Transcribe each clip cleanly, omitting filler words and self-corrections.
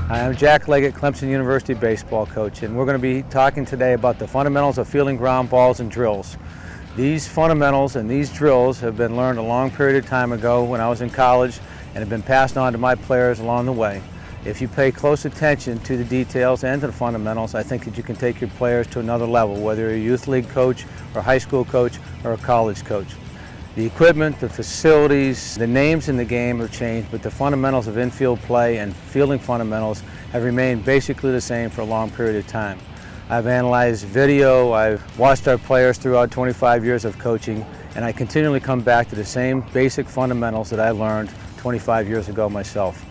Hi, I'm Jack Leggett, Clemson University baseball coach, and we're going to be talking today about the fundamentals of fielding ground balls and drills. These fundamentals and these drills have been learned a long period of time ago when I was in college and have been passed on to my players along the way. If you pay close attention to the details and to the fundamentals, I think that you can take your players to another level, whether you're a youth league coach or high school coach or a college coach. The equipment, the facilities, the names in the game have changed, but the fundamentals of infield play and fielding fundamentals have remained basically the same for a long period of time. I've analyzed video, I've watched our players throughout 25 years of coaching, and I continually come back to the same basic fundamentals that I learned 25 years ago myself.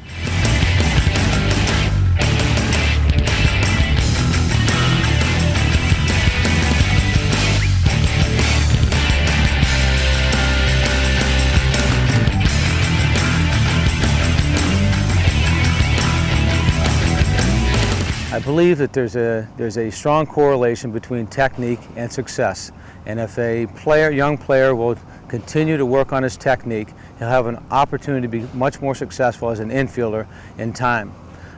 I believe that there's a strong correlation between technique and success, and if a young player will continue to work on his technique, he'll have an opportunity to be much more successful as an infielder in time.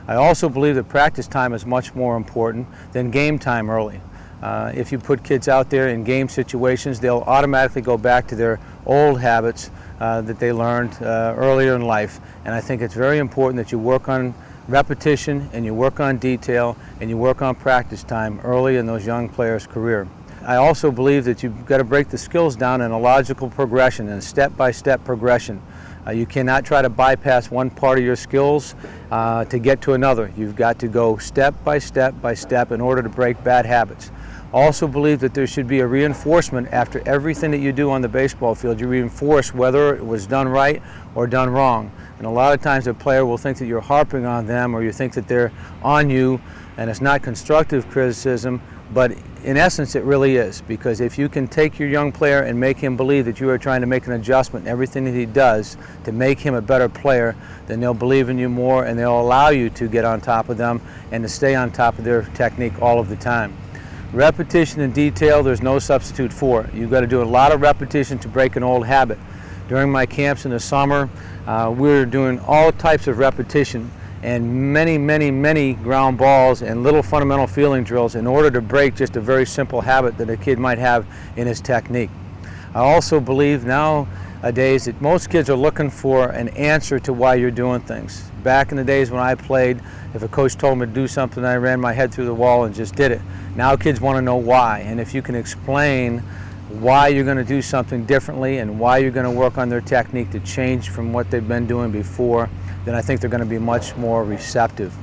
I also believe that practice time is much more important than game time early. If you put kids out there in game situations, they'll automatically go back to their old habits that they learned earlier in life, and I think it's very important that you work on repetition and you work on detail and you work on practice time early in those young players' career. I also believe that you've got to break the skills down in a logical progression and step-by-step progression. You cannot try to bypass one part of your skills to get to another. You've got to go step by step in order to break bad habits. Also believe that there should be a reinforcement after everything that you do on the baseball field. You reinforce whether it was done right or done wrong. And a lot of times a player will think that you're harping on them or you think that they're on you, and it's not constructive criticism, but in essence it really is, because if you can take your young player and make him believe that you are trying to make an adjustment in everything that he does to make him a better player, then they'll believe in you more and they'll allow you to get on top of them and to stay on top of their technique all of the time. Repetition and detail, there's no substitute for it. You've got to do a lot of repetition to break an old habit. During my camps in the summer, we're doing all types of repetition and many ground balls and little fundamental fielding drills in order to break just a very simple habit that a kid might have in his technique. I also believe nowadays that most kids are looking for an answer to why you're doing things. Back in the days when I played, if a coach told me to do something, I ran my head through the wall and just did it. Now kids want to know why, and if you can explain why you're going to do something differently and why you're going to work on their technique to change from what they've been doing before, then I think they're going to be much more receptive.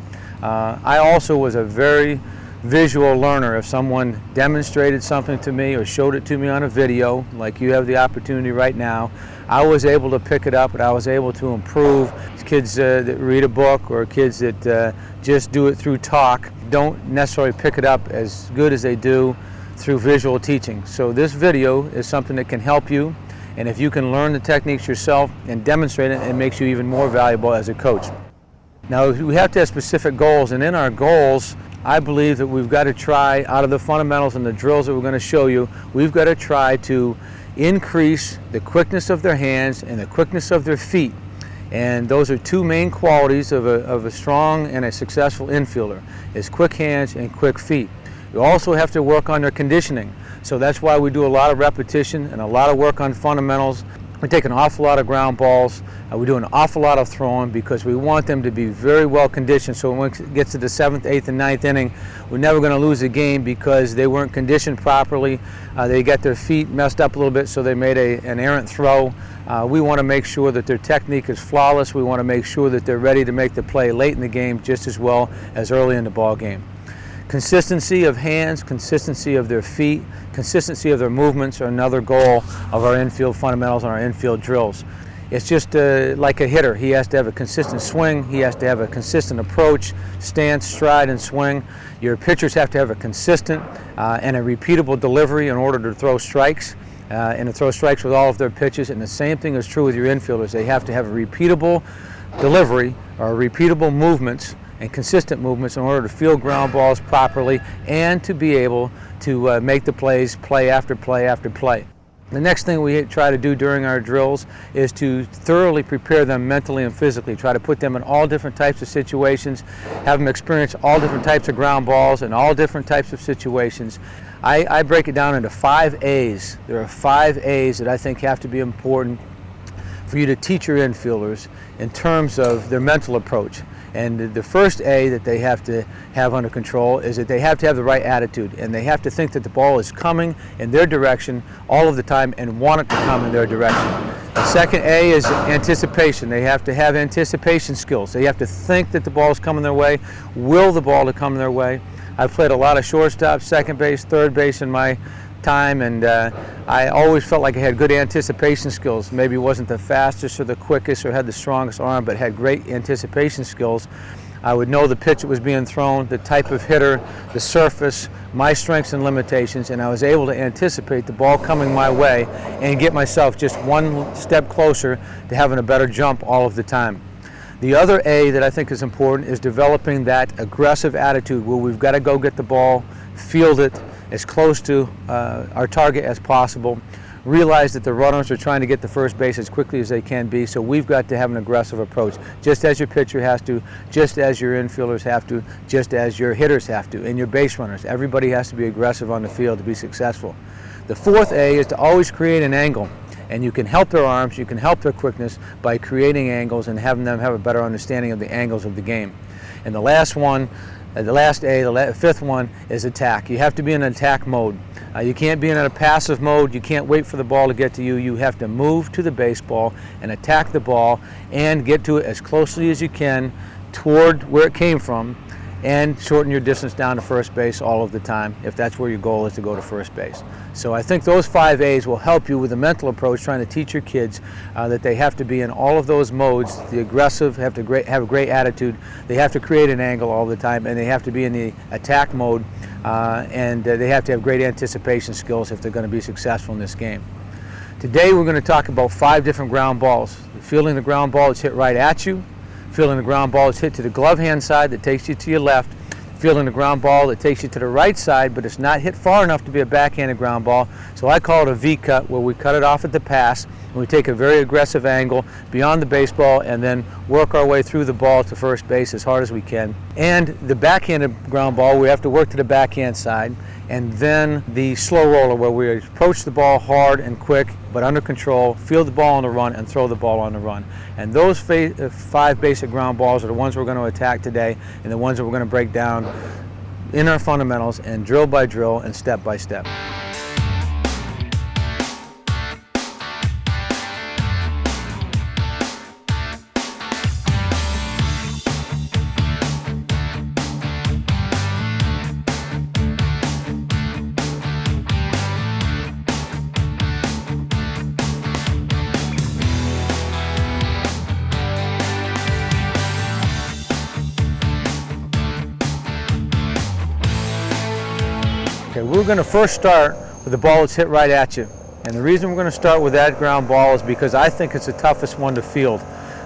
I also was a very visual learner. If someone demonstrated something to me or showed it to me on a video, like you have the opportunity right now, I was able to pick it up and I was able to improve. Kids that read a book or kids that just do it through talk don't necessarily pick it up as good as they do through visual teaching. So this video is something that can help you, and if you can learn the techniques yourself and demonstrate it, it makes you even more valuable as a coach. Now we have to have specific goals, and in our goals I believe that we've got to try, out of the fundamentals and the drills that we're going to show you, we've got to try to increase the quickness of their hands and the quickness of their feet. And those are two main qualities of a strong and a successful infielder, is quick hands and quick feet. You also have to work on their conditioning. So that's why we do a lot of repetition and a lot of work on fundamentals. We take an awful lot of ground balls. We do an awful lot of throwing because we want them to be very well conditioned. So when it gets to the 7th, 8th, and 9th inning, we're never going to lose a game because they weren't conditioned properly. They got their feet messed up a little bit, so they made an errant throw. We want to make sure that their technique is flawless. We want to make sure that they're ready to make the play late in the game just as well as early in the ball game. Consistency of hands, consistency of their feet, consistency of their movements are another goal of our infield fundamentals and our infield drills. It's just like a hitter. He has to have a consistent swing. He has to have a consistent approach, stance, stride, and swing. Your pitchers have to have a consistent and a repeatable delivery in order to throw strikes and to throw strikes with all of their pitches. And the same thing is true with your infielders. They have to have a repeatable delivery or repeatable movements and consistent movements in order to field ground balls properly and to be able to make the plays play after play after play. The next thing we try to do during our drills is to thoroughly prepare them mentally and physically, try to put them in all different types of situations, have them experience all different types of ground balls and all different types of situations. I break it down into 5 A's. There are 5 A's that I think have to be important for you to teach your infielders in terms of their mental approach. And the first A that they have to have under control is that they have to have the right attitude, and they have to think that the ball is coming in their direction all of the time and want it to come in their direction. The second A is anticipation. They have to have anticipation skills. They have to think that the ball is coming their way, will the ball to come their way. I've played a lot of shortstop, second base, third base in my time, and I always felt like I had good anticipation skills. Maybe wasn't the fastest or the quickest or had the strongest arm, but had great anticipation skills. I would know the pitch that was being thrown, the type of hitter, the surface, my strengths and limitations, and I was able to anticipate the ball coming my way and get myself just one step closer to having a better jump all of the time. The other A that I think is important is developing that aggressive attitude where we've got to go get the ball, field it as close to our target as possible, realize that the runners are trying to get to first base as quickly as they can be, so we've got to have an aggressive approach, just as your pitcher has to, just as your infielders have to, just as your hitters have to, and your base runners. Everybody has to be aggressive on the field to be successful. The fourth A is to always create an angle. And you can help their arms, you can help their quickness by creating angles and having them have a better understanding of the angles of the game. And the last one, the last A, the fifth one, is attack. You have to be in attack mode. You can't be in a passive mode. You can't wait for the ball to get to you. You have to move to the baseball and attack the ball and get to it as closely as you can toward where it came from, and shorten your distance down to first base all of the time if that's where your goal is, to go to first base. So I think those 5 A's will help you with a mental approach, trying to teach your kids that they have to be in all of those modes. The aggressive have to have a great attitude, they have to create an angle all the time, and they have to be in the attack mode, and they have to have great anticipation skills if they're going to be successful in this game. Today we're going to talk about 5 different ground balls. Fielding the ground ball is hit right at you. Fielding the ground ball is hit to the glove hand side that takes you to your left. Fielding the ground ball that takes you to the right side, but it's not hit far enough to be a backhanded ground ball. So I call it a V-cut, where we cut it off at the pass, and we take a very aggressive angle beyond the baseball and then work our way through the ball to first base as hard as we can. And the backhanded ground ball, we have to work to the backhand side. And then the slow roller, where we approach the ball hard and quick, but under control, field the ball on the run, and throw the ball on the run. And those 5 basic ground balls are the ones we're going to attack today, and the ones that we're going to break down in our fundamentals and drill by drill and step by step. We're going to first start with the ball that's hit right at you. And the reason we're going to start with that ground ball is because I think it's the toughest one to field.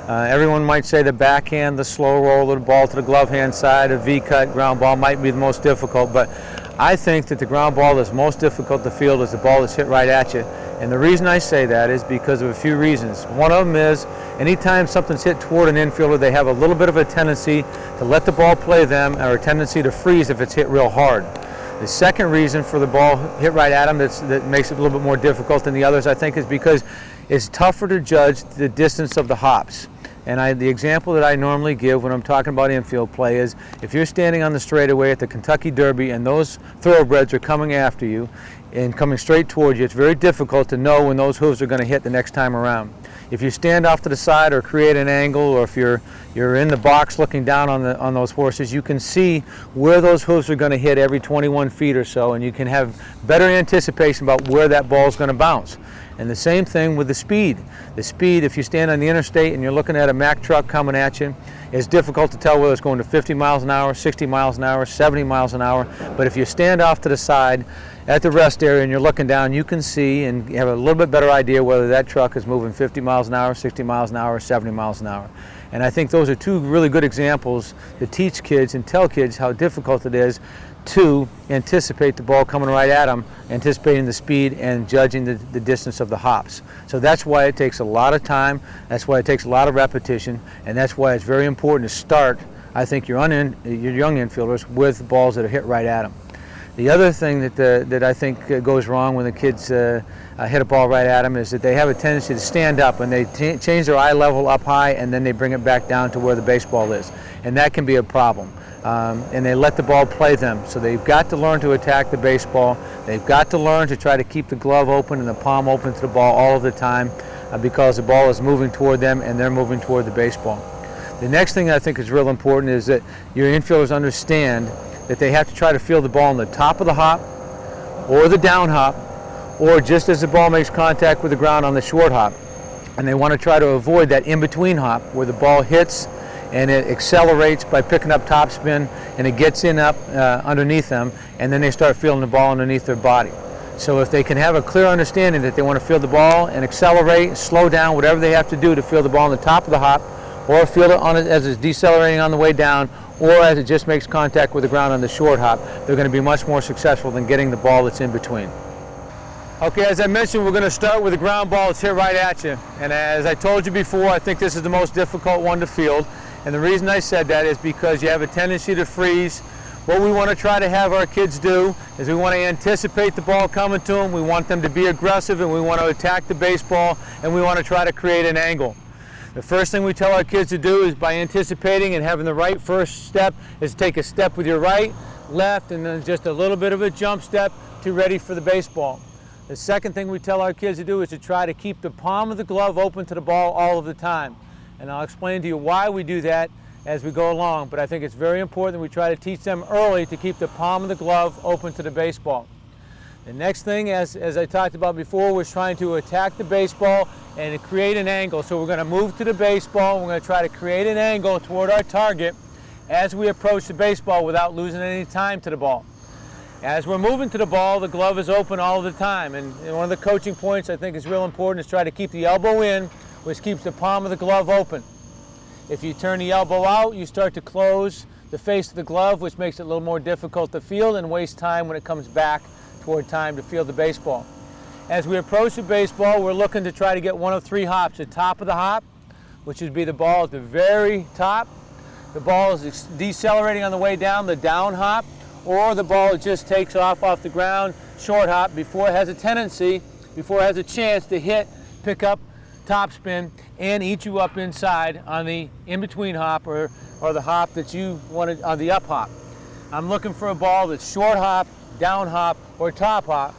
Everyone might say the backhand, the slow roller, the ball to the glove hand side, a V-cut ground ball might be the most difficult, but I think that the ground ball that's most difficult to field is the ball that's hit right at you. And the reason I say that is because of a few reasons. One of them is anytime something's hit toward an infielder, they have a little bit of a tendency to let the ball play them, or a tendency to freeze if it's hit real hard. The second reason for the ball hit right at them that makes it a little bit more difficult than the others, I think, is because it's tougher to judge the distance of the hops. And the example that I normally give when I'm talking about infield play is, if you're standing on the straightaway at the Kentucky Derby and those thoroughbreds are coming after you and coming straight towards you, it's very difficult to know when those hooves are going to hit the next time around. If you stand off to the side or create an angle, or if you're in the box looking down on those horses, you can see where those hooves are going to hit every 21 feet or so, and you can have better anticipation about where that ball is going to bounce. And the same thing with the speed. The speed, if you stand on the interstate and you're looking at a Mack truck coming at you, it's difficult to tell whether it's going to 50 miles an hour, 60 miles an hour, 70 miles an hour. But if you stand off to the side at the rest area and you're looking down, you can see and have a little bit better idea whether that truck is moving 50 miles an hour, 60 miles an hour, 70 miles an hour. And I think those are 2 really good examples to teach kids and tell kids how difficult it is to anticipate the ball coming right at them, anticipating the speed and judging the distance of the hops. So that's why it takes a lot of time, that's why it takes a lot of repetition, and that's why it's very important to start, I think, your young infielders with balls that are hit right at them. The other thing that I think goes wrong when the kids hit a ball right at them is that they have a tendency to stand up and they change their eye level up high and then they bring it back down to where the baseball is. And that can be a problem. And they let the ball play them. So they've got to learn to attack the baseball. They've got to learn to try to keep the glove open and the palm open to the ball all of the time because the ball is moving toward them and they're moving toward the baseball. The next thing I think is real important is that your infielders understand that they have to try to feel the ball on the top of the hop or the down hop or just as the ball makes contact with the ground on the short hop. And they want to try to avoid that in-between hop where the ball hits and it accelerates by picking up topspin and it gets in up underneath them and then they start feeling the ball underneath their body. So if they can have a clear understanding that they want to feel the ball and accelerate, slow down, whatever they have to do to feel the ball on the top of the hop or feel it on it as it's decelerating on the way down or as it just makes contact with the ground on the short hop, they're going to be much more successful than getting the ball that's in between. Okay, as I mentioned, we're going to start with a ground ball that's hit right at you. And as I told you before, I think this is the most difficult one to field. And the reason I said that is because you have a tendency to freeze. What we want to try to have our kids do is we want to anticipate the ball coming to them, we want them to be aggressive, and we want to attack the baseball, and we want to try to create an angle. The first thing we tell our kids to do is by anticipating and having the right first step is take a step with your right, left, and then just a little bit of a jump step to ready for the baseball. The second thing we tell our kids to do is to try to keep the palm of the glove open to the ball all of the time. And I'll explain to you why we do that as we go along, but I think it's very important that we try to teach them early to keep the palm of the glove open to the baseball. The next thing, as I talked about before, was trying to attack the baseball and to create an angle. So we're going to move to the baseball, we're going to try to create an angle toward our target as we approach the baseball without losing any time to the ball. As we're moving to the ball, the glove is open all the time, and one of the coaching points I think is real important is try to keep the elbow in, which keeps the palm of the glove open. If you turn the elbow out, you start to close the face of the glove, which makes it a little more difficult to field and waste time when it comes back toward time to field the baseball. As we approach the baseball, we're looking to try to get one of three hops. The top of the hop, which would be the ball at the very top. The ball is decelerating on the way down, the down hop, or the ball just takes off the ground, short hop, before it has a tendency, before it has a chance to hit, pick up topspin, and eat you up inside on the in-between hop or the hop that you wanted on the up hop. I'm looking for a ball that's short hop, down hop, or top of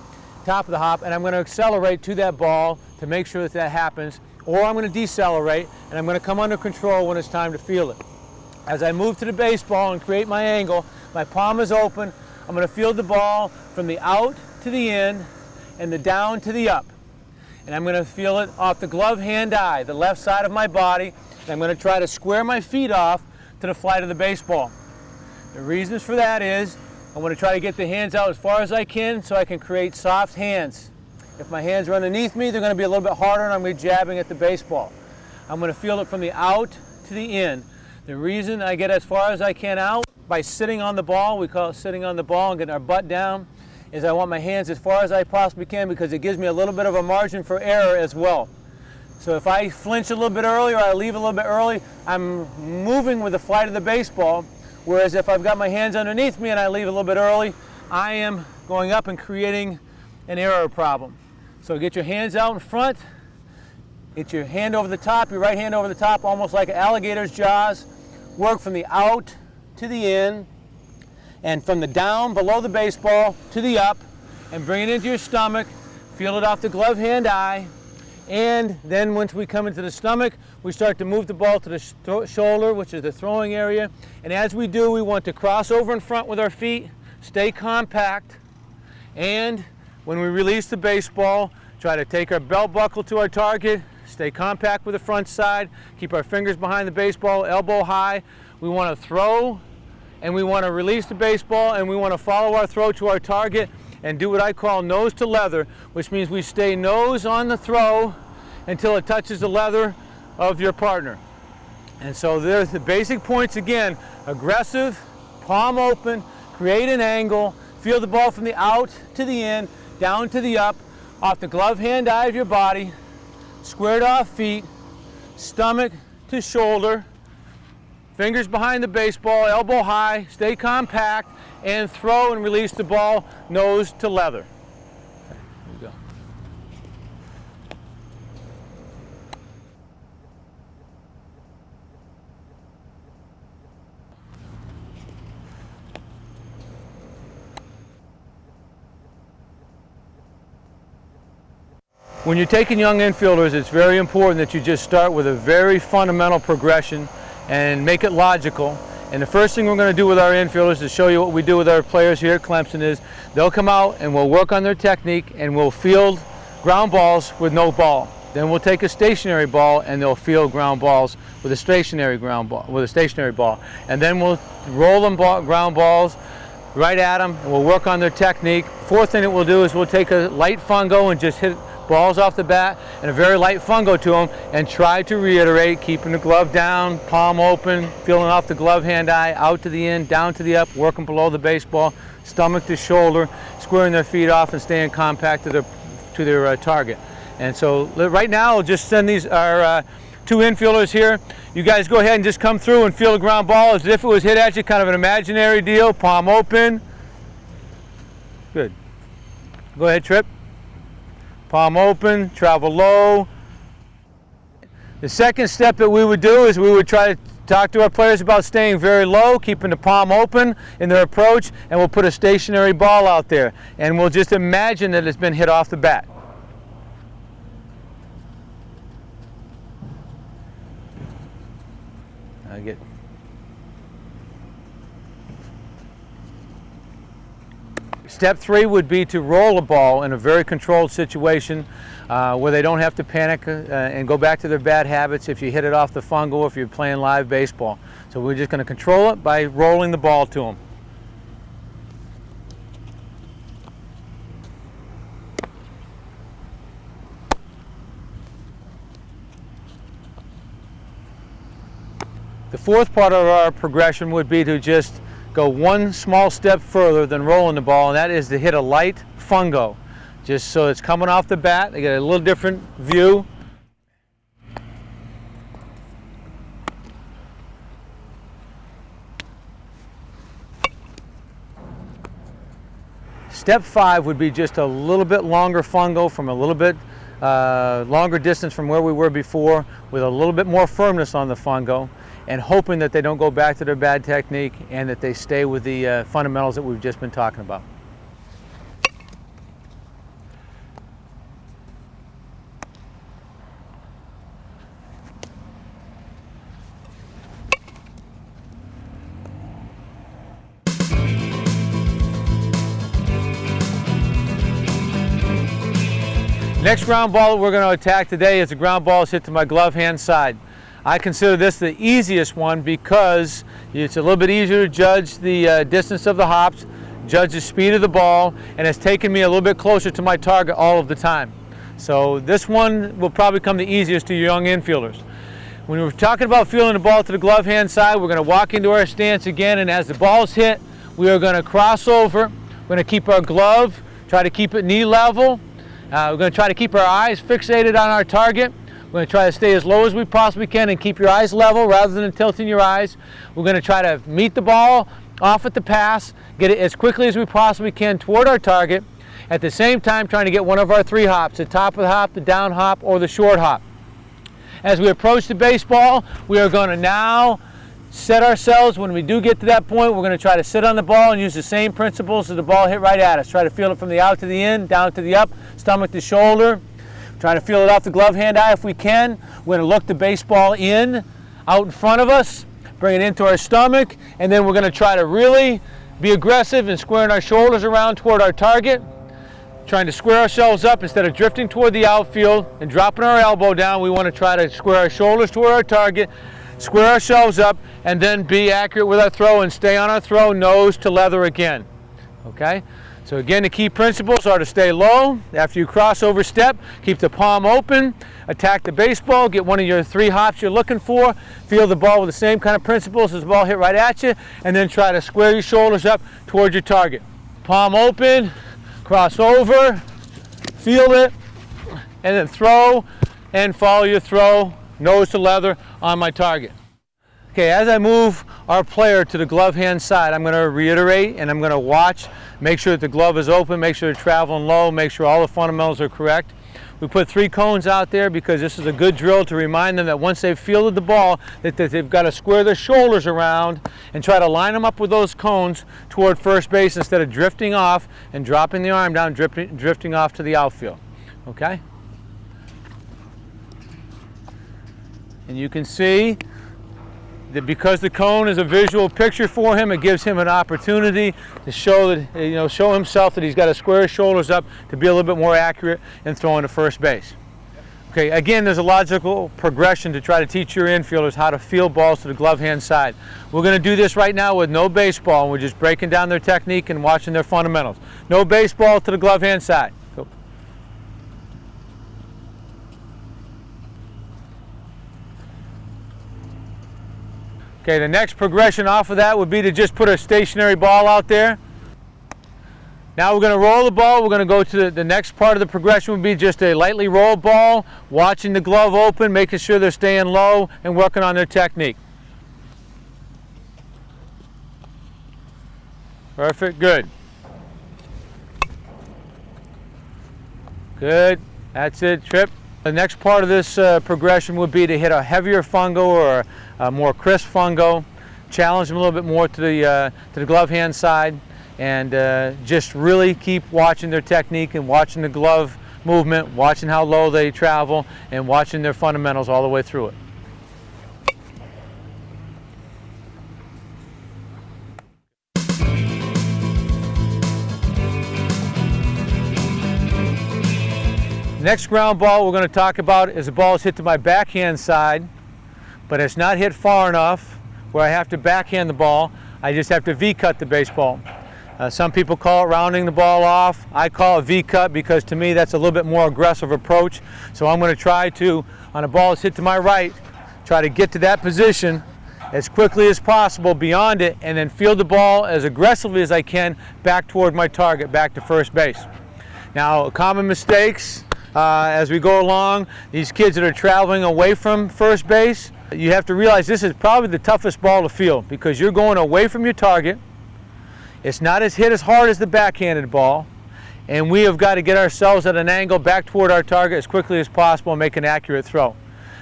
the hop, and I'm going to accelerate to that ball to make sure that happens, or I'm going to decelerate and I'm going to come under control when it's time to field it. As I move to the baseball and create my angle, my palm is open, I'm going to field the ball from the out to the in and the down to the up. And I'm going to feel it off the glove hand eye, the left side of my body, and I'm going to try to square my feet off to the flight of the baseball. The reasons for that is I want to try to get the hands out as far as I can so I can create soft hands. If my hands are underneath me, they're going to be a little bit harder and I'm going to be jabbing at the baseball. I'm going to feel it from the out to the in. The reason I get as far as I can out by sitting on the ball, we call it sitting on the ball and getting our butt down, is I want my hands as far as I possibly can because it gives me a little bit of a margin for error as well. So if I flinch a little bit early or I leave a little bit early, I'm moving with the flight of the baseball. Whereas if I've got my hands underneath me and I leave a little bit early, I am going up and creating an error problem. So get your hands out in front, get your hand over the top, your right hand over the top, almost like an alligator's jaws. Work from the out to the in, and from the down below the baseball to the up, and bring it into your stomach, feel it off the glove hand eye, and then once we come into the stomach, we start to move the ball to the shoulder, which is the throwing area. And as we do, we want to cross over in front with our feet, stay compact, and when we release the baseball, try to take our belt buckle to our target, stay compact with the front side, keep our fingers behind the baseball, elbow high. We want to throw, and we want to release the baseball, and we want to follow our throw to our target and do what I call nose to leather, which means we stay nose on the throw until it touches the leather of your partner. And so there's the basic points again: aggressive, palm open, create an angle, feel the ball from the out to the in, down to the up, off the glove hand eye of your body, squared off feet, stomach to shoulder, fingers behind the baseball, elbow high, stay compact, and throw and release the ball nose to leather. Okay, here we go. When you're taking young infielders, it's very important that you just start with a very fundamental progression and make it logical. And the first thing we're going to do with our infielders to show you what we do with our players here at Clemson is they'll come out and we'll work on their technique and we'll field ground balls with no ball. Then we'll take a stationary ball and they'll field ground balls with a stationary ball. And then we'll roll them ground balls right at them and we'll work on their technique. Fourth thing that we'll do is we'll take a light fungo and just hit balls off the bat and a very light fungo to them and try to reiterate, keeping the glove down, palm open, feeling off the glove hand eye, out to the in, down to the up, working below the baseball, stomach to shoulder, squaring their feet off and staying compact to their target. And so right now I'll just send these our two infielders here. You guys go ahead and just come through and feel the ground ball as if it was hit at you, kind of an imaginary deal, palm open. Good. Go ahead, Trip. Palm open, travel low. The second step that we would do is we would try to talk to our players about staying very low, keeping the palm open in their approach, and we'll put a stationary ball out there. And we'll just imagine that it's been hit off the bat. Step 3 would be to roll a ball in a very controlled situation where they don't have to panic and go back to their bad habits if you hit it off the fungo, if you're playing live baseball. So we're just going to control it by rolling the ball to them. The fourth part of our progression would be to just go one small step further than rolling the ball, and that is to hit a light fungo. Just so it's coming off the bat, they get a little different view. Step 5 would be just a little bit longer fungo from a little bit longer distance from where we were before, with a little bit more firmness on the fungo, and hoping that they don't go back to their bad technique and that they stay with the fundamentals that we've just been talking about. Next ground ball that we're going to attack today is a ground ball that's hit to my glove hand side. I consider this the easiest one because it's a little bit easier to judge the distance of the hops, judge the speed of the ball, and it's taken me a little bit closer to my target all of the time. So this one will probably come the easiest to your young infielders. When we're talking about fielding the ball to the glove hand side, we're going to walk into our stance again, and as the ball's hit, we are going to cross over. We're going to keep our glove, try to keep it knee level. We're going to try to keep our eyes fixated on our target. We're going to try to stay as low as we possibly can and keep your eyes level rather than tilting your eyes. We're going to try to meet the ball off at the pass, get it as quickly as we possibly can toward our target, at the same time trying to get one of our 3 hops, the top of the hop, the down hop, or the short hop. As we approach the baseball, we are going to now set ourselves, when we do get to that point, we're going to try to sit on the ball and use the same principles as the ball hit right at us. Try to feel it from the out to the in, down to the up, stomach to shoulder. Try to feel it off the glove hand eye if we can. We're going to look the baseball in, out in front of us, bring it into our stomach, and then we're going to try to really be aggressive and squaring our shoulders around toward our target, trying to square ourselves up instead of drifting toward the outfield and dropping our elbow down. We want to try to square our shoulders toward our target, square ourselves up, and then be accurate with our throw and stay on our throw, nose to leather again. Okay? So again, the key principles are to stay low. After you cross over step, keep the palm open, attack the baseball, get one of your 3 hops you're looking for, feel the ball with the same kind of principles as the ball hit right at you, and then try to square your shoulders up towards your target. Palm open, cross over, feel it, and then throw and follow your throw, nose to leather on my target. Okay, as I move our player to the glove hand side, I'm going to reiterate and I'm going to watch, make sure that the glove is open, make sure they're traveling low, make sure all the fundamentals are correct. We put 3 cones out there because this is a good drill to remind them that once they've fielded the ball, that they've got to square their shoulders around and try to line them up with those cones toward first base instead of drifting off and dropping the arm down, drifting off to the outfield. Okay? And you can see that because the cone is a visual picture for him, it gives him an opportunity to show that, show himself that he's got to square his shoulders up to be a little bit more accurate in throwing to first base. Okay, again, there's a logical progression to try to teach your infielders how to field balls to the glove hand side. We're going to do this right now with no baseball, and we're just breaking down their technique and watching their fundamentals. No baseball to the glove hand side. Go. Okay, the next progression off of that would be to just put a stationary ball out there. Now we're going to roll the ball. We're going to go to the next part of the progression would be just a lightly rolled ball, watching the glove open, making sure they're staying low and working on their technique. Perfect, good. Good, that's it, trip. The next part of this progression would be to hit a heavier fungo or a more crisp fungo, challenge them a little bit more to the glove hand side, and just really keep watching their technique and watching the glove movement, watching how low they travel, and watching their fundamentals all the way through it. Next ground ball we're going to talk about is a ball that's hit to my backhand side, but it's not hit far enough where I have to backhand the ball. I just have to V-cut the baseball. Some people call it rounding the ball off. I call it V-cut because to me that's a little bit more aggressive approach. So I'm going to try to, on a ball that's hit to my right, try to get to that position as quickly as possible beyond it and then field the ball as aggressively as I can back toward my target, back to first base. Now, common mistakes as we go along, these kids that are traveling away from first base, you have to realize this is probably the toughest ball to field because you're going away from your target. It's not hit as hard as the backhanded ball, and we have got to get ourselves at an angle back toward our target as quickly as possible and make an accurate throw.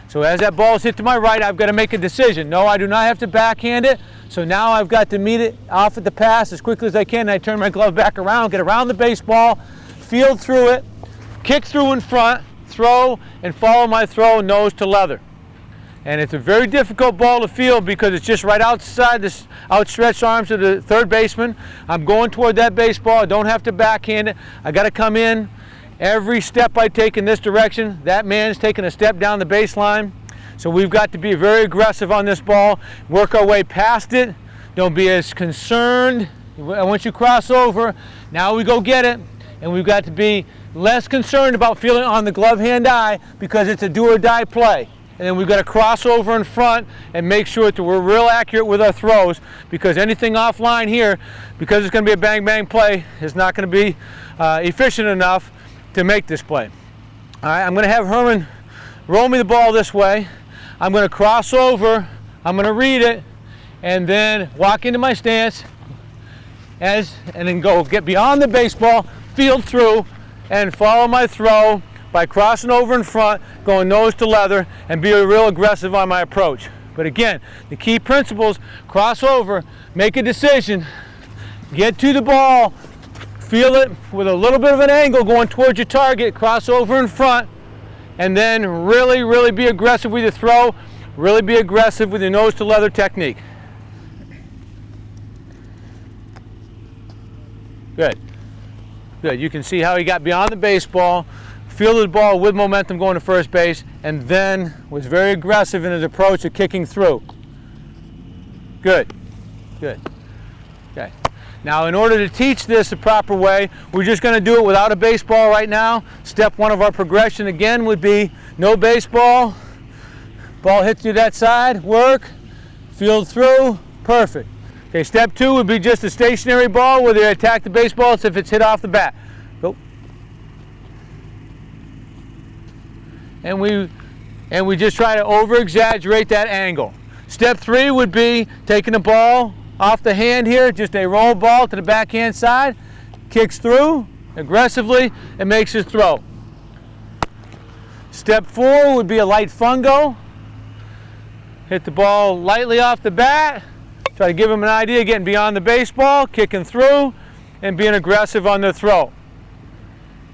So as that ball is hit to my right, I've got to make a decision. No, I do not have to backhand it, so now I've got to meet it off at the pass as quickly as I can, and I turn my glove back around, get around the baseball, field through it, kick through in front, throw, and follow my throw nose to leather. And it's a very difficult ball to field because it's just right outside this outstretched arms of the third baseman. I'm going toward that baseball. I don't have to backhand it. I got to come in. Every step I take in this direction, that man's taking a step down the baseline. So we've got to be very aggressive on this ball, work our way past it. Don't be as concerned. Once you cross over, now we go get it. And we've got to be less concerned about feeling on the glove hand eye because it's a do or die play. And then we've got to cross over in front and make sure that we're real accurate with our throws because anything offline here, because it's going to be a bang bang play, is not going to be efficient enough to make this play. All right, I'm going to have Herman roll me the ball this way. I'm going to cross over, I'm going to read it, and then walk into my stance and then go get beyond the baseball, field through, and follow my throw by crossing over in front, going nose to leather, and be real aggressive on my approach. But again, the key principles: cross over, make a decision, get to the ball, feel it with a little bit of an angle going towards your target, cross over in front, and then really, really be aggressive with your throw, really be aggressive with your nose to leather technique. Good. Good. You can see how he got beyond the baseball, fielded the ball with momentum going to first base, and then was very aggressive in his approach of kicking through. Good. Good. Okay. Now, in order to teach this the proper way, we're just going to do it without a baseball right now. Step one of our progression again would be no baseball. Ball hits you that side, work, field through, perfect. Okay, step two would be just a stationary ball where they attack the baseball as if it's hit off the bat. Go. And we just try to over-exaggerate that angle. Step three would be taking the ball off the hand here, just a roll ball to the backhand side, kicks through aggressively and makes his throw. Step four would be a light fungo. Hit the ball lightly off the bat, try to give him an idea, getting beyond the baseball, kicking through, and being aggressive on the throw.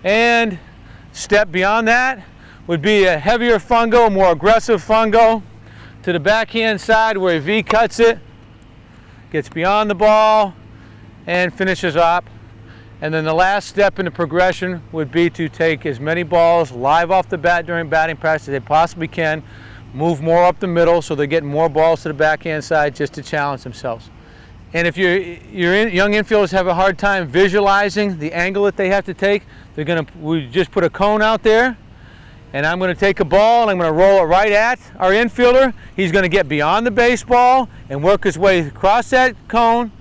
And step beyond that would be a heavier fungo, more aggressive fungo to the backhand side where he V-cuts it, gets beyond the ball, and finishes up. And then the last step in the progression would be to take as many balls live off the bat during batting practice as they possibly can, move more up the middle so they're getting more balls to the backhand side just to challenge themselves. And if young infielders have a hard time visualizing the angle that they have to take, we just put a cone out there, and I'm going to take a ball and I'm going to roll it right at our infielder. He's going to get beyond the baseball and work his way across that cone.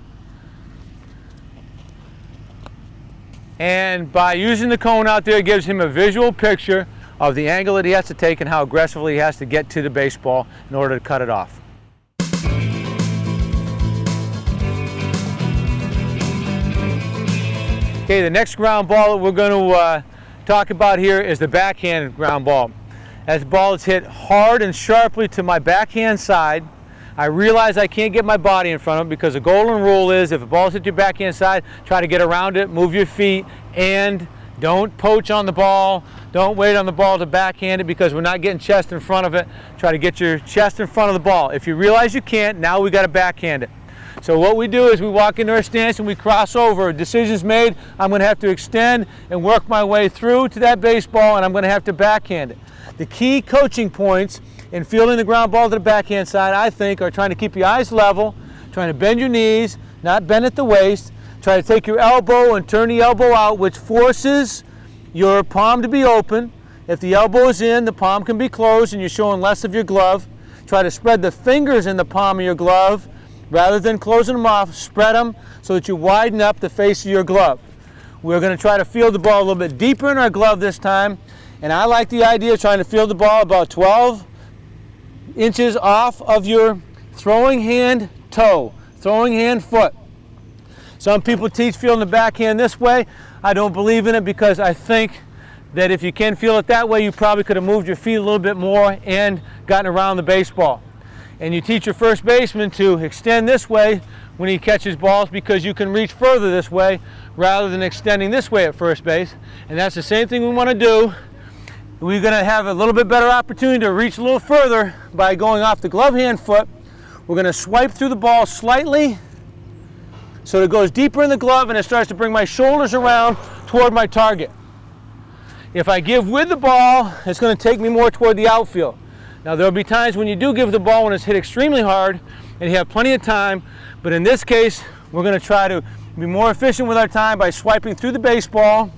And by using the cone out there, it gives him a visual picture of the angle that he has to take and how aggressively he has to get to the baseball in order to cut it off. Okay, the next ground ball that we're going to talk about here is the backhand ground ball. As the ball is hit hard and sharply to my backhand side, I realize I can't get my body in front of it because the golden rule is if a ball's hit your backhand side, try to get around it, move your feet, and don't poach on the ball. Don't wait on the ball to backhand it because we're not getting chest in front of it. Try to get your chest in front of the ball. If you realize you can't, now we got to backhand it. So what we do is we walk into our stance and we cross over. Decision's made, I'm going to have to extend and work my way through to that baseball, and I'm going to have to backhand it. The key coaching points in fielding the ground ball to the backhand side, I think, are trying to keep your eyes level, trying to bend your knees, not bend at the waist, try to take your elbow and turn the elbow out, which forces your palm to be open. If the elbow is in, the palm can be closed and you're showing less of your glove. Try to spread the fingers in the palm of your glove. Rather than closing them off, spread them so that you widen up the face of your glove. We're going to try to field the ball a little bit deeper in our glove this time, and I like the idea of trying to field the ball about 12 inches off of your throwing hand toe, throwing hand foot. Some people teach fielding the backhand this way. I don't believe in it because I think that if you can feel it that way, you probably could have moved your feet a little bit more and gotten around the baseball. And you teach your first baseman to extend this way when he catches balls because you can reach further this way rather than extending this way at first base. And that's the same thing we want to do. We're going to have a little bit better opportunity to reach a little further by going off the glove hand foot. We're going to swipe through the ball slightly so it goes deeper in the glove and it starts to bring my shoulders around toward my target. If I give with the ball, it's going to take me more toward the outfield. Now there'll be times when you do give the ball when it's hit extremely hard and you have plenty of time, but in this case we're going to try to be more efficient with our time by swiping through the baseball,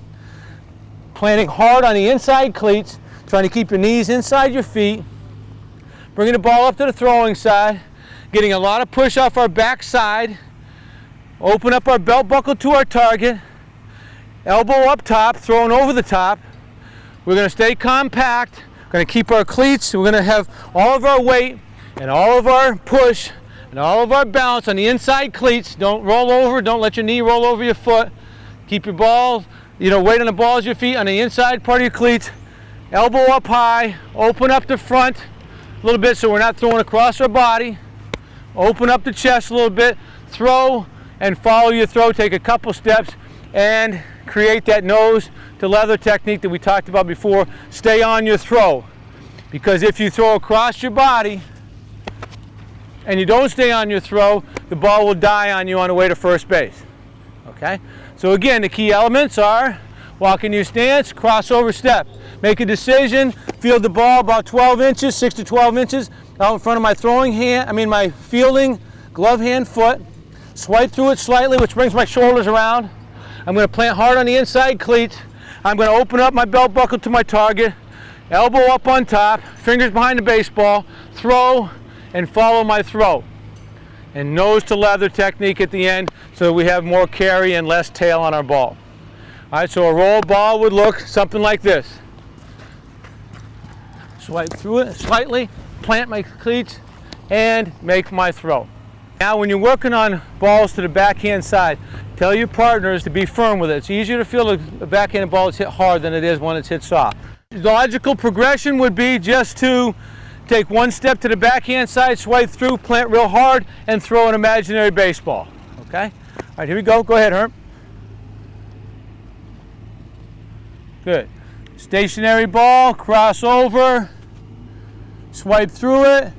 planting hard on the inside cleats, trying to keep your knees inside your feet, bringing the ball up to the throwing side, getting a lot of push off our back side, open up our belt buckle to our target, elbow up top, throwing over the top. We're going to stay compact. We're going to keep our cleats. We're going to have all of our weight and all of our push and all of our balance on the inside cleats. Don't roll over. Don't let your knee roll over your foot. Keep your ball, weight on the balls of your feet on the inside part of your cleats. Elbow up high. Open up the front a little bit so we're not throwing across our body. Open up the chest a little bit. Throw and follow your throw. Take a couple steps and create that nose to leather technique that we talked about before. Stay on your throw, because if you throw across your body and you don't stay on your throw, the ball will die on you on the way to first base. Okay? So again, the key elements are walk in your stance, crossover step. Make a decision, field the ball about 12 inches, 6 to 12 inches out in front of my my fielding glove hand foot. Swipe through it slightly, which brings my shoulders around. I'm going to plant hard on the inside cleat. I'm going to open up my belt buckle to my target, elbow up on top, fingers behind the baseball, throw and follow my throw. And nose to leather technique at the end so that we have more carry and less tail on our ball. All right, so a roll ball would look something like this. Swipe through it slightly, plant my cleats, and make my throw. Now when you're working on balls to the backhand side, tell your partners to be firm with it. It's easier to feel a backhand ball that's hit hard than it is when it's hit soft. The logical progression would be just to take one step to the backhand side, swipe through, plant real hard, and throw an imaginary baseball. Okay? All right, here we go. Go ahead, Herm. Good. Stationary ball, cross over, swipe through it.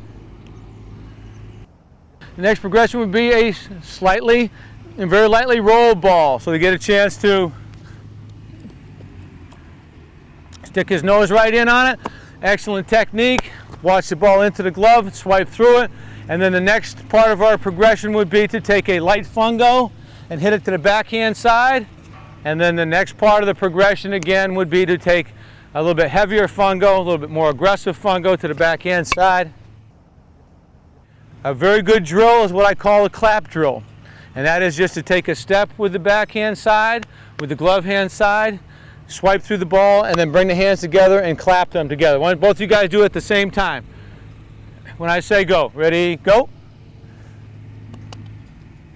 The next progression would be a slightly and very lightly roll ball, so they get a chance to stick his nose right in on it. Excellent technique. Watch the ball into the glove, swipe through it, and then the next part of our progression would be to take a light fungo and hit it to the backhand side, and then the next part of the progression again would be to take a little bit heavier fungo, a little bit more aggressive fungo to the backhand side. A very good drill is what I call a clap drill, and that is just to take a step with the backhand side, with the glove hand side, swipe through the ball, and then bring the hands together and clap them together. Why don't both of you guys do it at the same time? When I say go. Ready, go.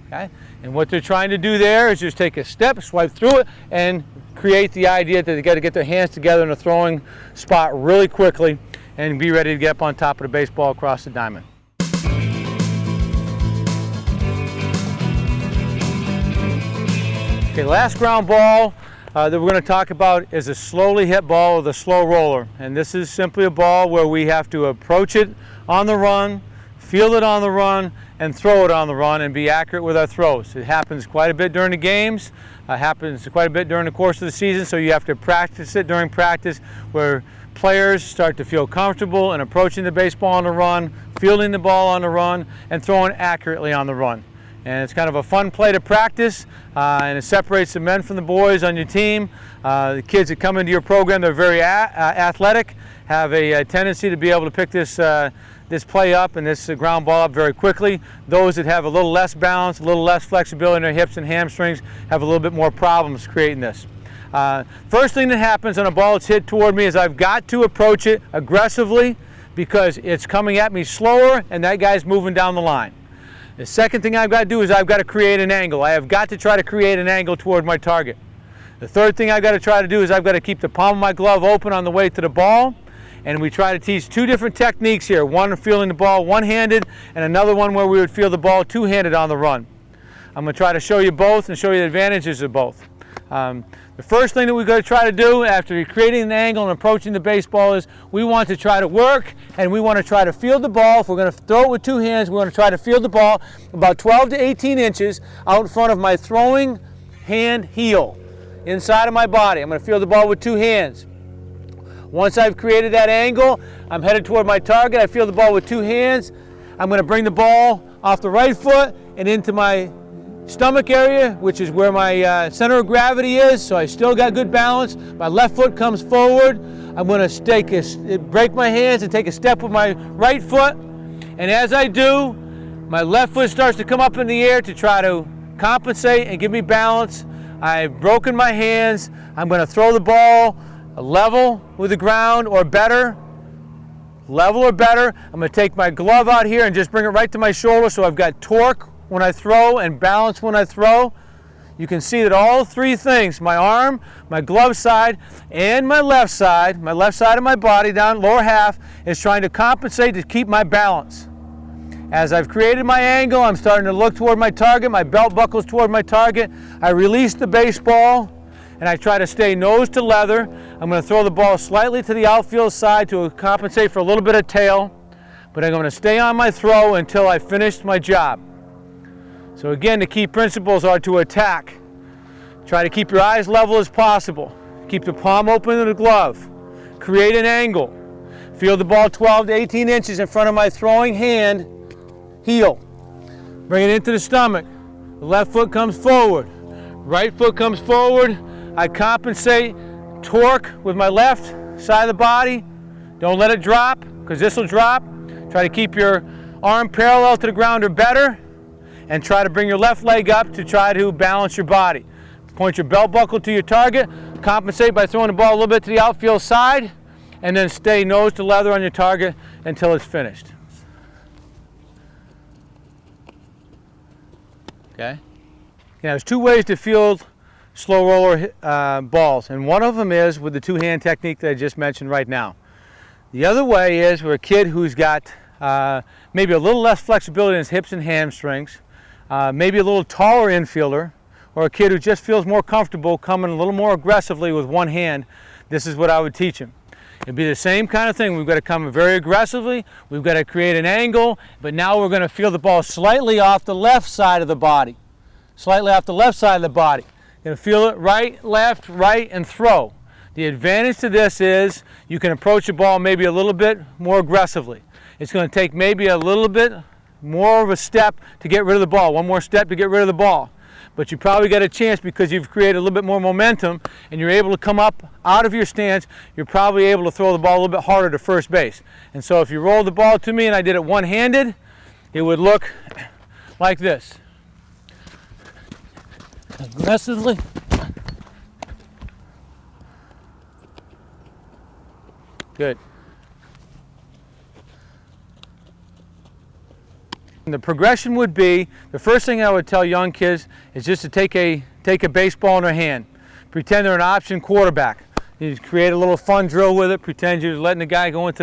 Okay? And what they're trying to do there is just take a step, swipe through it, and create the idea that they got to get their hands together in a throwing spot really quickly and be ready to get up on top of the baseball across the diamond. Okay, last ground ball that we're going to talk about is a slowly hit ball with a slow roller. And this is simply a ball where we have to approach it on the run, field it on the run, and throw it on the run and be accurate with our throws. It happens quite a bit during the games, happens quite a bit during the course of the season, so you have to practice it during practice where players start to feel comfortable in approaching the baseball on the run, fielding the ball on the run, and throwing accurately on the run. And it's kind of a fun play to practice, and it separates the men from the boys on your team. The kids that come into your program, they're very athletic, have a tendency to be able to pick this play up and this ground ball up very quickly. Those that have a little less balance, a little less flexibility in their hips and hamstrings have a little bit more problems creating this. First thing that happens on a ball that's hit toward me is I've got to approach it aggressively because it's coming at me slower and that guy's moving down the line. The second thing I've got to do is I've got to create an angle. I have got to try to create an angle toward my target. The third thing I've got to try to do is I've got to keep the palm of my glove open on the way to the ball. And we try to teach two different techniques here. One fielding the ball one-handed and another one where we would field the ball two-handed on the run. I'm going to try to show you both and show you the advantages of both. The first thing that we've got to try to do after creating an angle and approaching the baseball is we want to try to work and we want to try to field the ball. If we're going to throw it with two hands, we want to try to field the ball about 12 to 18 inches out in front of my throwing hand heel inside of my body. I'm going to field the ball with two hands. Once I've created that angle, I'm headed toward my target. I field the ball with two hands. I'm going to bring the ball off the right foot and into my stomach area, which is where my center of gravity is, so I still got good balance. My left foot comes forward. I'm going to break my hands and take a step with my right foot. And as I do, my left foot starts to come up in the air to try to compensate and give me balance. I've broken my hands. I'm going to throw the ball level with the ground or better. Level or better. I'm going to take my glove out here and just bring it right to my shoulder so I've got torque when I throw and balance when I throw. You can see that all three things, my arm, my glove side, and my left side of my body down lower half is trying to compensate to keep my balance. As I've created my angle, I'm starting to look toward my target, my belt buckles toward my target. I release the baseball and I try to stay nose to leather. I'm going to throw the ball slightly to the outfield side to compensate for a little bit of tail, but I'm going to stay on my throw until I finish my job. So again, the key principles are to attack. Try to keep your eyes level as possible. Keep the palm open in the glove. Create an angle. Field the ball 12 to 18 inches in front of my throwing hand heel. Bring it into the stomach. The left foot comes forward. Right foot comes forward. I compensate torque with my left side of the body. Don't let it drop, because this will drop. Try to keep your arm parallel to the ground or better, and try to bring your left leg up to try to balance your body. Point your belt buckle to your target, compensate by throwing the ball a little bit to the outfield side, and then stay nose to leather on your target until it's finished. Okay? Now, there's two ways to field slow roller balls, and one of them is with the two-hand technique that I just mentioned right now. The other way is with a kid who's got maybe a little less flexibility in his hips and hamstrings, maybe a little taller infielder, or a kid who just feels more comfortable coming a little more aggressively with one hand. This is what I would teach him. It'd be the same kind of thing. We've got to come very aggressively, we've got to create an angle, but now we're going to feel the ball slightly off the left side of the body. Slightly off the left side of the body. You're going to feel it right, left, right, and throw. The advantage to this is you can approach the ball maybe a little bit more aggressively. It's going to take maybe a little bit more of a step to get rid of the ball, one more step to get rid of the ball. But you probably got a chance because you've created a little bit more momentum and you're able to come up out of your stance. You're probably able to throw the ball a little bit harder to first base. And so if you roll the ball to me and I did it one-handed, it would look like this. Aggressively. Good. And the progression would be, the first thing I would tell young kids is just to take a baseball in their hand. Pretend they're an option quarterback. You just create a little fun drill with it. Pretend you're letting the guy go into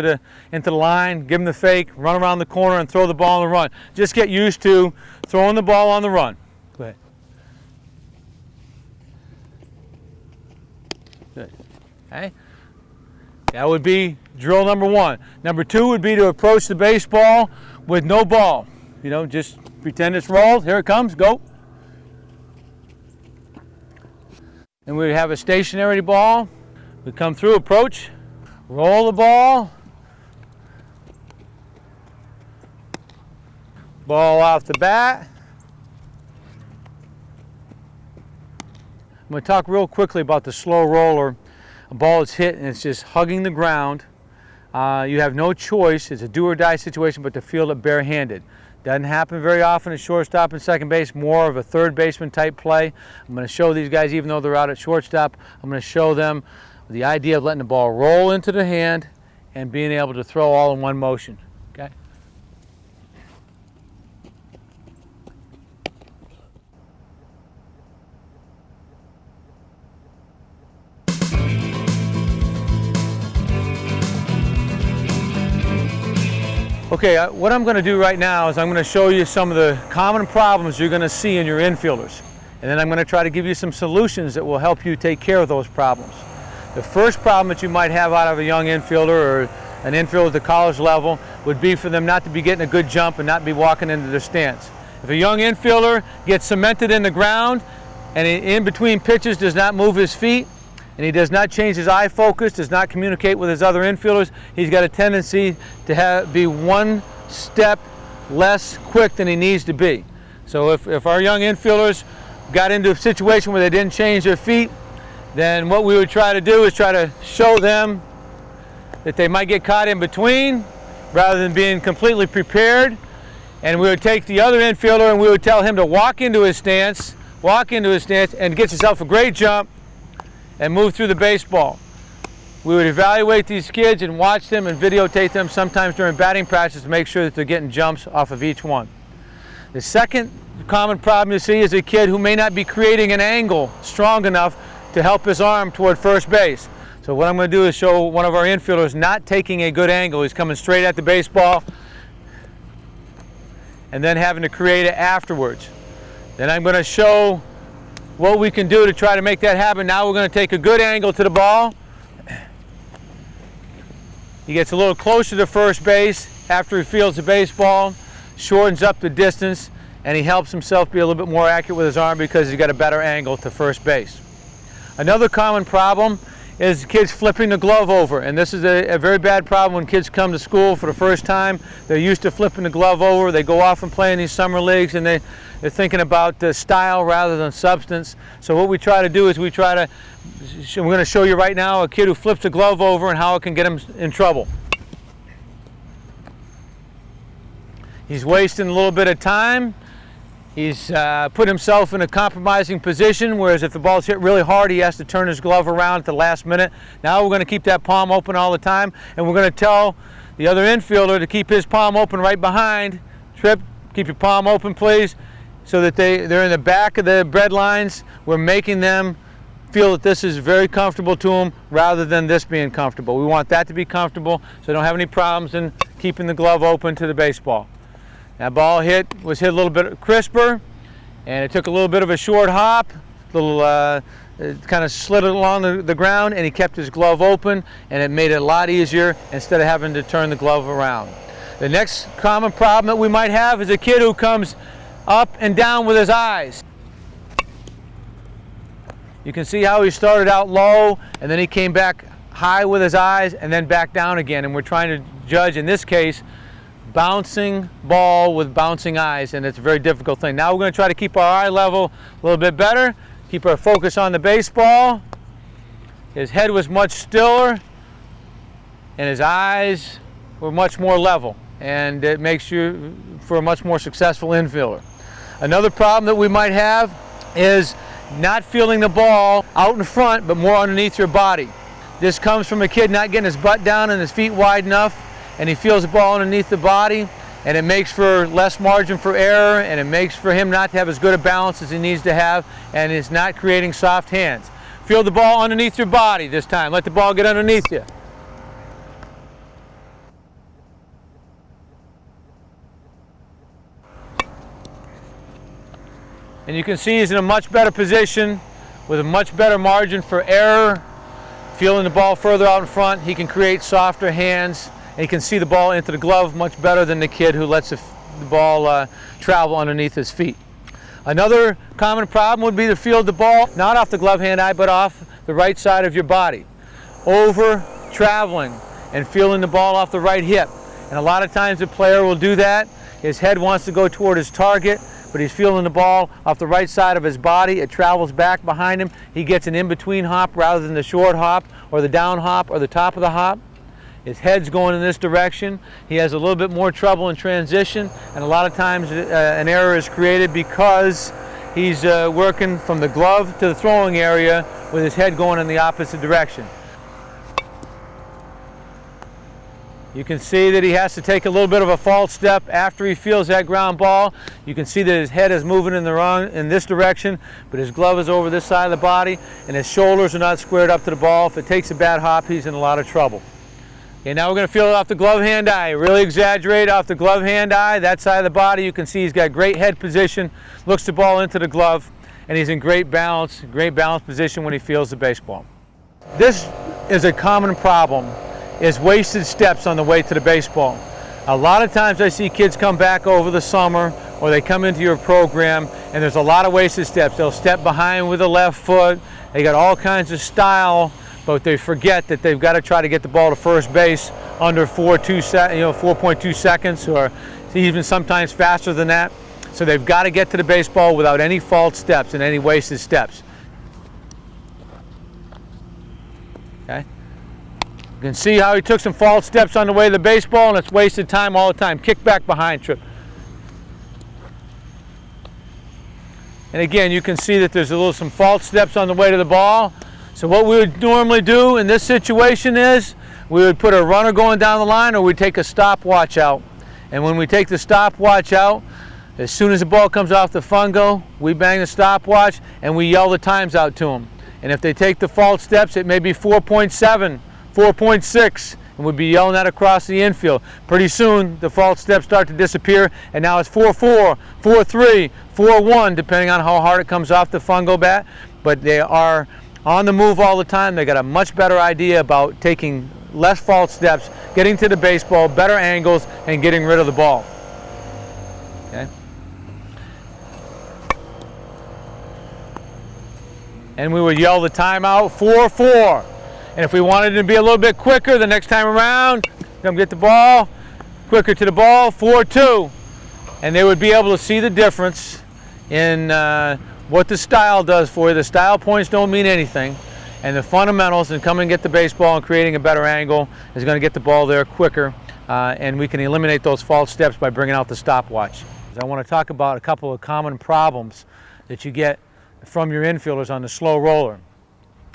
the line, give him the fake, run around the corner and throw the ball on the run. Just get used to throwing the ball on the run. Go ahead. Good. Okay. That would be drill number one. Number two would be to approach the baseball with no ball. You know, just pretend it's rolled. Here it comes. Go. And we have a stationary ball. We come through, approach, roll the ball. Ball off the bat. I'm going to talk real quickly about the slow roller. A ball is hit and it's just hugging the ground. You have no choice. It's a do or die situation, but to field it barehanded. Doesn't happen very often at shortstop and second base, more of a third baseman type play. I'm going to show these guys, even though they're out at shortstop, I'm going to show them the idea of letting the ball roll into the hand and being able to throw all in one motion. Okay? Okay, what I'm going to do right now is I'm going to show you some of the common problems you're going to see in your infielders. And then I'm going to try to give you some solutions that will help you take care of those problems. The first problem that you might have out of a young infielder or an infielder at the college level would be for them not to be getting a good jump and not be walking into their stance. If a young infielder gets cemented in the ground and in between pitches does not move his feet, and he does not change his eye focus, does not communicate with his other infielders, he's got a tendency to be one step less quick than he needs to be. So if our young infielders got into a situation where they didn't change their feet, then what we would try to do is try to show them that they might get caught in between rather than being completely prepared. And we would take the other infielder and we would tell him to walk into his stance and get yourself a great jump and move through the baseball. We would evaluate these kids and watch them and videotape them sometimes during batting practice to make sure that they're getting jumps off of each one. The second common problem you see is a kid who may not be creating an angle strong enough to help his arm toward first base. So what I'm going to do is show one of our infielders not taking a good angle. He's coming straight at the baseball and then having to create it afterwards. Then I'm going to show what we can do to try to make that happen. Now we're going to take a good angle to the ball. He gets a little closer to first base after he fields the baseball, shortens up the distance, and he helps himself be a little bit more accurate with his arm because he's got a better angle to first base. Another common problem is kids flipping the glove over, and this is a very bad problem when kids come to school for the first time. They're used to flipping the glove over. They go off and play in these summer leagues, and they're thinking about the style rather than substance. So what we try to do is we're going to show you right now a kid who flips the glove over and how it can get him in trouble. He's wasting a little bit of time. He's put himself in a compromising position, whereas if the ball's hit really hard, he has to turn his glove around at the last minute. Now we're going to keep that palm open all the time, and we're going to tell the other infielder to keep his palm open right behind. Trip, keep your palm open, please, so that they're in the back of the bread lines. We're making them feel that this is very comfortable to them rather than this being comfortable. We want that to be comfortable so they don't have any problems in keeping the glove open to the baseball. That ball was hit a little bit crisper, and it took a little bit of a short hop, it kind of slid it along the ground, and he kept his glove open, and it made it a lot easier instead of having to turn the glove around. The next common problem that we might have is a kid who comes up and down with his eyes. You can see how he started out low, and then he came back high with his eyes, and then back down again, and we're trying to judge, in this case, bouncing ball with bouncing eyes, and it's a very difficult thing. Now we're going to try to keep our eye level a little bit better, keep our focus on the baseball. His head was much stiller, and his eyes were much more level, and it makes you for a much more successful infielder. Another problem that we might have is not feeling the ball out in front, but more underneath your body. This comes from a kid not getting his butt down and his feet wide enough, and he feels the ball underneath the body, and it makes for less margin for error, and it makes for him not to have as good a balance as he needs to have, and it's not creating soft hands. Feel the ball underneath your body this time. Let the ball get underneath you. And you can see he's in a much better position with a much better margin for error. Feeling the ball further out in front, he can create softer hands. And you can see the ball into the glove much better than the kid who lets the ball travel underneath his feet. Another common problem would be to field the ball not off the glove hand eye, but off the right side of your body. Over traveling and fielding the ball off the right hip. And a lot of times the player will do that. His head wants to go toward his target, but he's fielding the ball off the right side of his body. It travels back behind him. He gets an in-between hop rather than the short hop or the down hop or the top of the hop. His head's going in this direction. He has a little bit more trouble in transition, and a lot of times an error is created because he's working from the glove to the throwing area with his head going in the opposite direction. You can see that he has to take a little bit of a false step after he fields that ground ball. You can see that his head is moving in this direction, but his glove is over this side of the body, and his shoulders are not squared up to the ball. If it takes a bad hop, he's in a lot of trouble. Okay, now we're going to field it off the glove hand eye. Really exaggerate off the glove hand eye. That side of the body, you can see he's got great head position, looks the ball into the glove, and he's in great balance position when he fields the baseball. This is a common problem, is wasted steps on the way to the baseball. A lot of times I see kids come back over the summer, or they come into your program, and there's a lot of wasted steps. They'll step behind with the left foot. They got all kinds of style, but they forget that they've got to try to get the ball to first base under 4.2 seconds, or even sometimes faster than that. So they've got to get to the baseball without any false steps and any wasted steps. Okay? You can see how he took some false steps on the way to the baseball, and it's wasted time all the time. Kick back behind trip. And again, you can see that there's some false steps on the way to the ball. So what we would normally do in this situation is we would put a runner going down the line, or we'd take a stopwatch out. And when we take the stopwatch out, as soon as the ball comes off the fungo, we bang the stopwatch and we yell the times out to them. And if they take the false steps, it may be 4.7, 4.6, and we'd be yelling that across the infield. Pretty soon the false steps start to disappear, and now it's 4.4, 4.3, 4.1, depending on how hard it comes off the fungo bat. But they are on the move all the time. They got a much better idea about taking less false steps, getting to the baseball, better angles, and getting rid of the ball. Okay? And we would yell the timeout, 4-4. And if we wanted to be a little bit quicker the next time around, come get the ball, quicker to the ball, 4-2. And they would be able to see the difference in what the style does for you. The style points don't mean anything. And the fundamentals and coming and get the baseball and creating a better angle is going to get the ball there quicker. And we can eliminate those false steps by bringing out the stopwatch. I want to talk about a couple of common problems that you get from your infielders on the slow roller.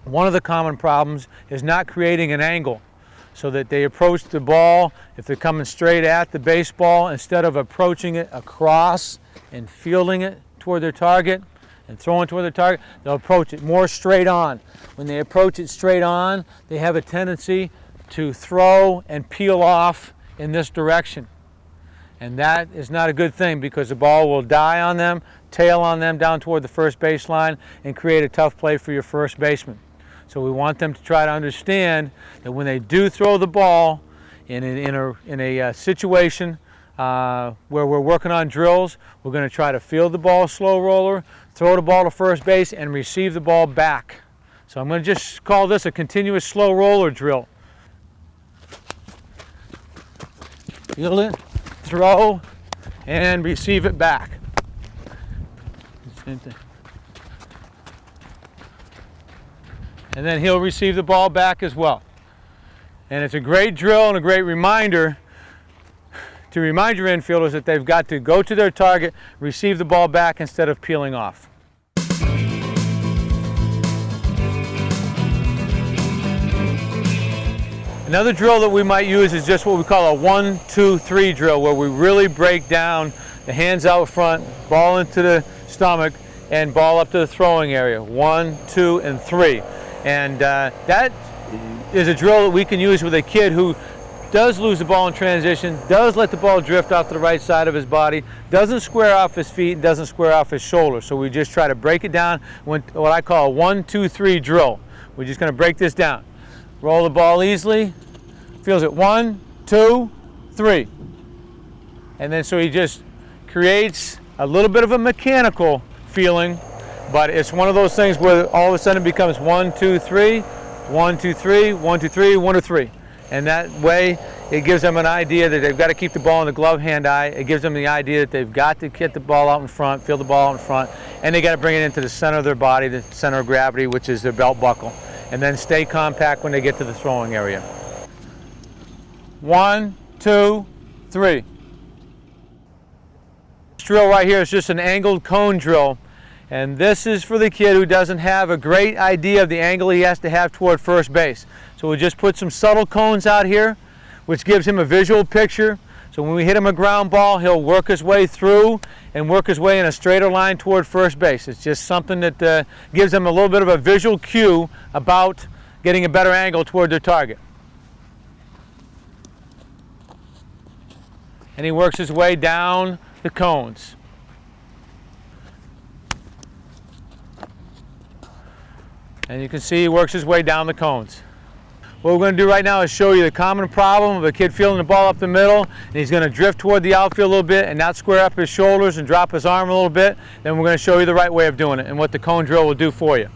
One of the common problems is not creating an angle so that they approach the ball, if they're coming straight at the baseball, instead of approaching it across and fielding it toward their target and throwing toward their target, they'll approach it more straight on. When they approach it straight on, they have a tendency to throw and peel off in this direction. And that is not a good thing because the ball will die on them, tail on them down toward the first baseline, and create a tough play for your first baseman. So we want them to try to understand that when they do throw the ball in a situation where we're working on drills, we're going to try to field the ball slow roller, throw the ball to first base, and receive the ball back. So I'm going to just call this a continuous slow roller drill. Field it, throw, and receive it back. Same thing. And then he'll receive the ball back as well. And it's a great drill and a great reminder to remind your infielders that they've got to go to their target, receive the ball back instead of peeling off. Another drill that we might use is just what we call a 1-2-3 drill, where we really break down the hands out front, ball into the stomach, and ball up to the throwing area. 1, 2, and 3. And that is a drill that we can use with a kid who does lose the ball in transition, does let the ball drift off to the right side of his body, doesn't square off his feet, doesn't square off his shoulder. So we just try to break it down, what I call a 1-2-3 drill. We're just going to break this down. Roll the ball easily, feels it 1, 2, 3. And then so he just creates a little bit of a mechanical feeling, but it's one of those things where all of a sudden it becomes 1, 2, 3, 1, 2, 3, 1, 2, 3, 1, 2, 3. And that way it gives them an idea that they've got to keep the ball in the glove hand eye. It gives them the idea that they've got to get the ball out in front, feel the ball out in front, and they got to bring it into the center of their body, the center of gravity, which is their belt buckle. And then stay compact when they get to the throwing area. 1, 2, 3. This drill right here is just an angled cone drill. And this is for the kid who doesn't have a great idea of the angle he has to have toward first base. So we just put some subtle cones out here, which gives him a visual picture. So when we hit him a ground ball, he'll work his way through and work his way in a straighter line toward first base. It's just something that gives them a little bit of a visual cue about getting a better angle toward their target. And he works his way down the cones. And you can see he works his way down the cones. What we're going to do right now is show you the common problem of a kid fielding the ball up the middle, and he's going to drift toward the outfield a little bit and not square up his shoulders and drop his arm a little bit. Then we're going to show you the right way of doing it and what the cone drill will do for you.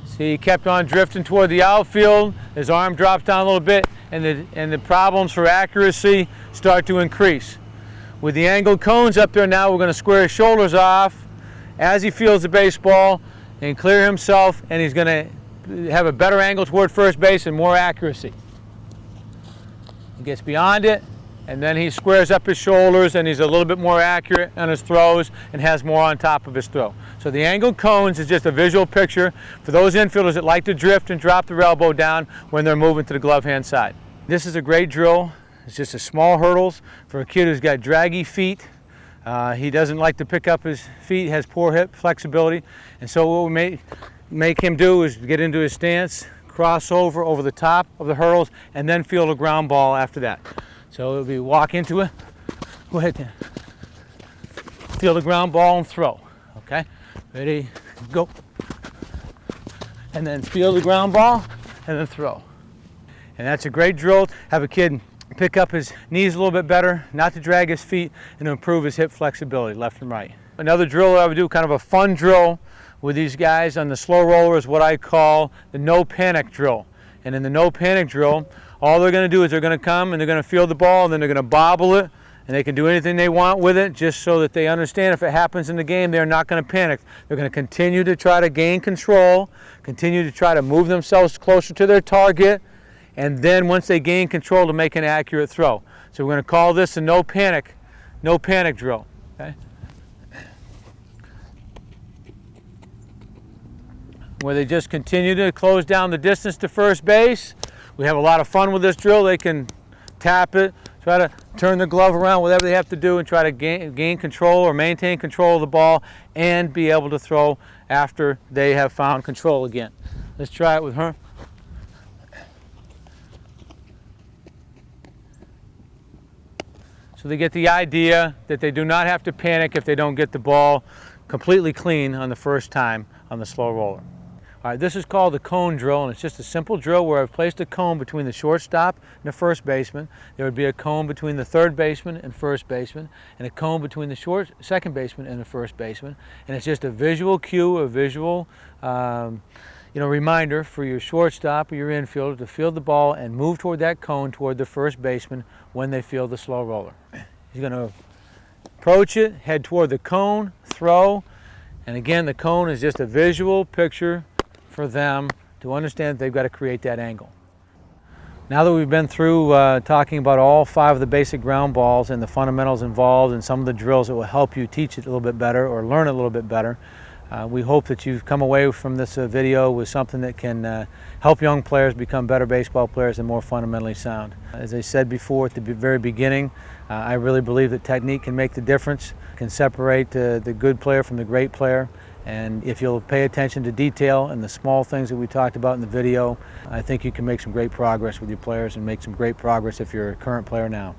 See, he kept on drifting toward the outfield. His arm drops down a little bit, and the problems for accuracy start to increase. With the angled cones up there now, we're going to square his shoulders off as he fields the baseball and clear himself, and he's going to have a better angle toward first base and more accuracy. He gets beyond it, and then he squares up his shoulders, and he's a little bit more accurate on his throws and has more on top of his throw. So the angled cones is just a visual picture for those infielders that like to drift and drop their elbow down when they're moving to the glove hand side. This is a great drill. It's just a small hurdles for a kid who's got draggy feet. He doesn't like to pick up his feet, has poor hip flexibility, and so what we make him do is get into his stance, cross over the top of the hurdles, and then field a ground ball after that. So it'll be walk into it, go ahead, Dan. Field a ground ball and throw, okay? Ready, go. And then field the ground ball and then throw. And that's a great drill. Have a kid pick up his knees a little bit better, not to drag his feet, and to improve his hip flexibility, left and right. Another drill that I would do, kind of a fun drill, with these guys on the slow roller is what I call the no panic drill. And in the no panic drill, all they're going to do is they're going to come and they're going to field the ball, and then they're going to bobble it, and they can do anything they want with it, just so that they understand if it happens in the game, they're not going to panic. They're going to continue to try to gain control, continue to try to move themselves closer to their target, and then once they gain control, to make an accurate throw. So we're going to call this a no panic drill. Okay? Where they just continue to close down the distance to first base. We have a lot of fun with this drill. They can tap it, try to turn the glove around, whatever they have to do, and try to gain control or maintain control of the ball and be able to throw after they have found control again. Let's try it with her. So they get the idea that they do not have to panic if they don't get the ball completely clean on the first time on the slow roller. All right, this is called the cone drill, and it's just a simple drill where I've placed a cone between the shortstop and the first baseman. There would be a cone between the third baseman and first baseman, and a cone between the second baseman and the first baseman. And it's just a visual cue, a visual reminder for your shortstop or your infielder to field the ball and move toward that cone toward the first baseman when they field the slow roller. He's going to approach it, head toward the cone, throw, and again, the cone is just a visual picture for them to understand that they've got to create that angle. Now that we've been through talking about all 5 of the basic ground balls and the fundamentals involved and some of the drills that will help you teach it a little bit better or learn it a little bit better, we hope that you've come away from this video with something that can help young players become better baseball players and more fundamentally sound. As I said before at the very beginning, I really believe that technique can make the difference, can separate the good player from the great player. And if you'll pay attention to detail and the small things that we talked about in the video, I think you can make some great progress with your players and make some great progress if you're a current player now.